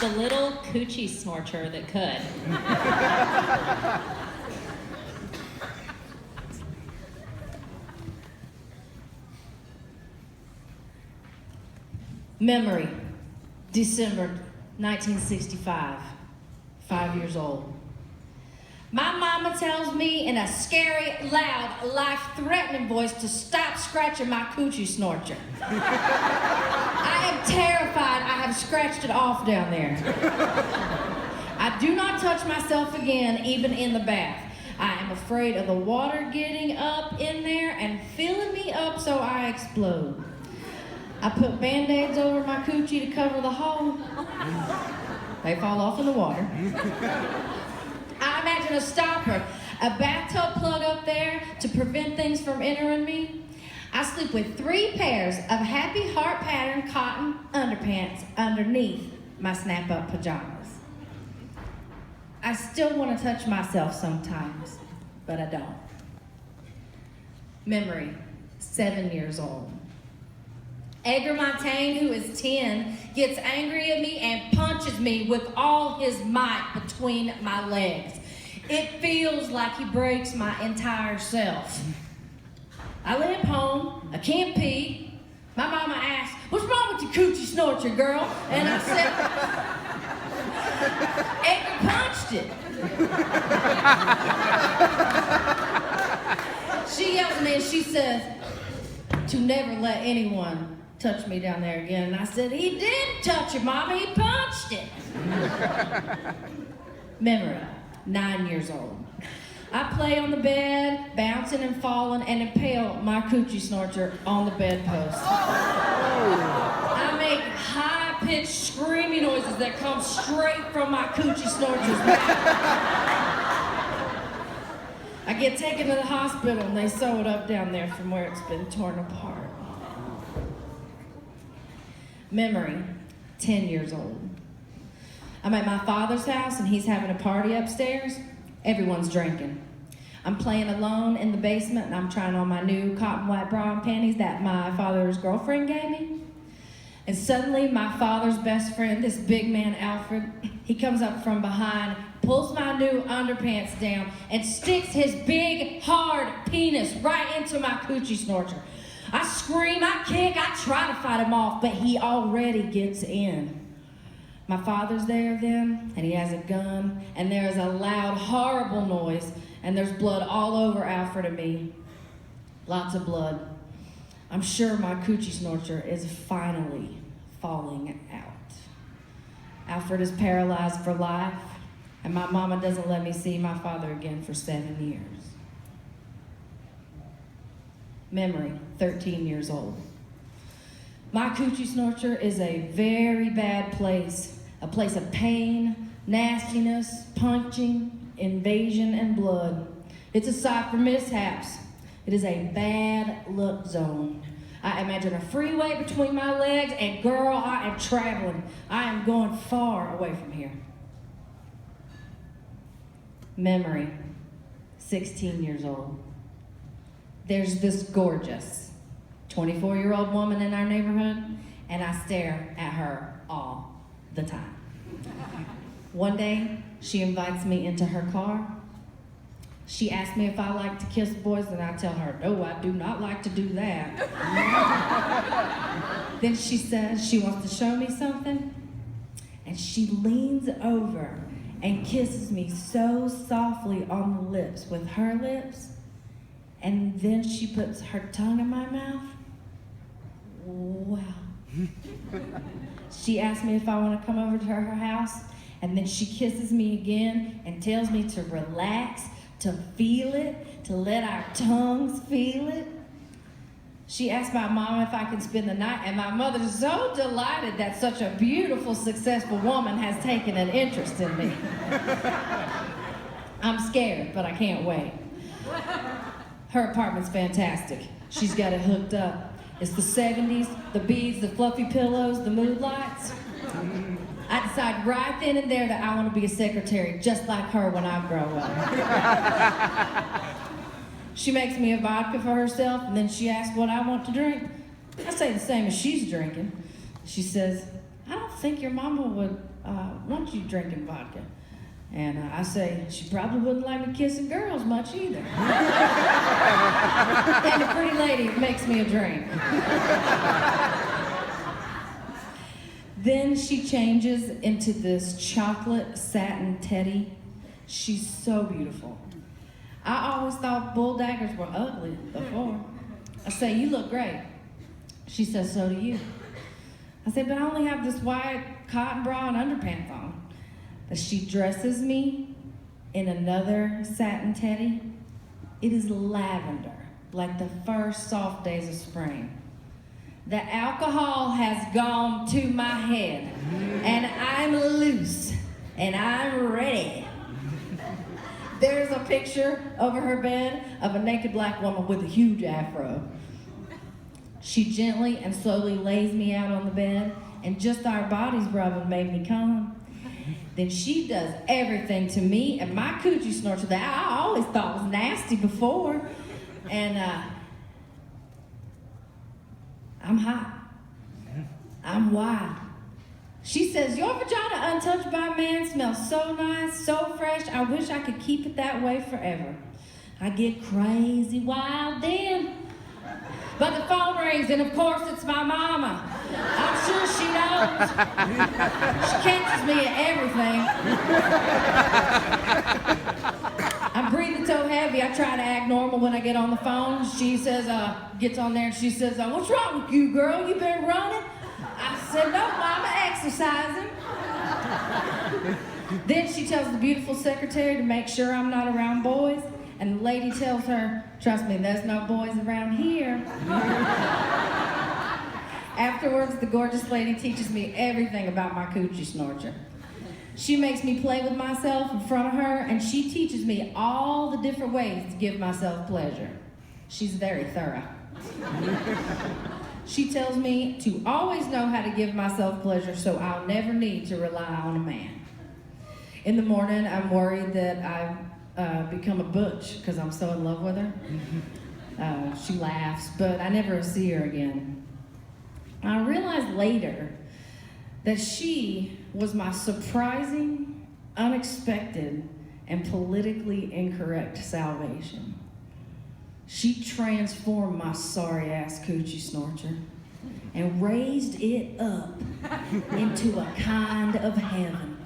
The little Coochie Snorcher that could. Memory, December 1965, 5 years old. My mama tells me in a scary, loud, life-threatening voice to stop scratching my Coochie Snorcher. I am terrified I have scratched it off down there. I do not touch myself again, even in the bath. I am afraid of the water getting up in there and filling me up so I explode. I put Band-Aids over my coochie to cover the hole. They fall off in the water. I imagine a stopper, a bathtub plug up there to prevent things from entering me. I sleep with 3 pairs of happy heart pattern cotton underpants underneath my snap-up pajamas. I still want to touch myself sometimes, but I don't. Memory, 7 years old. Edgar Montaigne, who is 10, gets angry at me and punches me with all his might between my legs. It feels like he breaks my entire self. I limp home, I can't pee. My mama asks, "What's wrong with your Coochie Snorcher, girl?" And I said, "Edgar punched it." She yells at me and she says, "To never let anyone touch me down there again." And I said, "He didn't touch it, Mama, he punched it." Memory, 9 years old. I play on the bed, bouncing and falling, and impale my Coochie Snorcher on the bedpost. I make high-pitched screaming noises that come straight from my Coochie Snorcher's mouth. I get taken to the hospital and they sew it up down there from where it's been torn apart. Memory, 10 years old. I'm at my father's house and he's having a party upstairs. Everyone's drinking. I'm playing alone in the basement and I'm trying on my new cotton white bra and panties that my father's girlfriend gave me. And suddenly my father's best friend, this big man Alfred, he comes up from behind, pulls my new underpants down and sticks his big, hard penis right into my Coochie Snorcher. I scream, I kick, I try to fight him off, but he already gets in. My father's there then, and he has a gun, and there is a loud, horrible noise, and there's blood all over Alfred and me. Lots of blood. I'm sure my Coochie Snorcher is finally falling out. Alfred is paralyzed for life, and my mama doesn't let me see my father again for 7 years. Memory, 13 years old. My Coochie Snorcher is a very bad place, a place of pain, nastiness, punching, invasion, and blood. It's a site for mishaps. It is a bad look zone. I imagine a freeway between my legs, and girl, I am traveling. I am going far away from here. Memory, 16 years old. There's this gorgeous 24-year-old woman in our neighborhood, and I stare at her all the time. One day, she invites me into her car. She asks me if I like to kiss boys, and I tell her, no, I do not like to do that. Then she says she wants to show me something, and she leans over and kisses me so softly on the lips with her lips, and then she puts her tongue in my mouth. Wow. She asked me if I want to come over to her house, and then she kisses me again and tells me to relax, to feel it, to let our tongues feel it. She asked my mom if I could spend the night, and my mother's so delighted that such a beautiful, successful woman has taken an interest in me. I'm scared, but I can't wait. Her apartment's fantastic. She's got it hooked up. It's the 70s, the beads, the fluffy pillows, the mood lights. I decide right then and there that I want to be a secretary just like her when I grow up. She makes me a vodka for herself, and then she asks what I want to drink. I say the same as she's drinking. She says, I don't think your mama would why don't you drinking vodka? And I say, she probably wouldn't like me kissing girls much either. And the pretty lady makes me a drink. Then she changes into this chocolate satin teddy. She's so beautiful. I always thought bull daggers were ugly before. I say, you look great. She says, so do you. I say, but I only have this white cotton bra and underpants on. But she dresses me in another satin teddy. It is lavender, like the first soft days of spring. The alcohol has gone to my head, and I'm loose, and I'm ready. There's a picture over her bed of a naked black woman with a huge afro. She gently and slowly lays me out on the bed, and just our bodies rubbing made me come. Then she does everything to me and my Coochie Snorcher that I always thought was nasty before. And I'm hot. I'm wild. She says, your vagina untouched by a man smells so nice, so fresh, I wish I could keep it that way forever. I get crazy wild then. But the phone rings, and of course it's my mama. I'm sure she knows. She catches me at everything. I'm breathing so heavy, I try to act normal when I get on the phone. She says, gets on there and she says, what's wrong with you, girl? You been running? I said, no, mama, exercising. Then she tells the beautiful secretary to make sure I'm not around boys. And the lady tells her, trust me, there's no boys around here. Afterwards, the gorgeous lady teaches me everything about my Coochie Snorcher. She makes me play with myself in front of her, and she teaches me all the different ways to give myself pleasure. She's very thorough. She tells me to always know how to give myself pleasure so I'll never need to rely on a man. In the morning, I'm worried that I've become a butch because I'm so in love with her. She laughs, but I never see her again. I realized later that she was my surprising, unexpected, and politically incorrect salvation. She transformed my sorry-ass Coochie Snorcher and raised it up into a kind of heaven.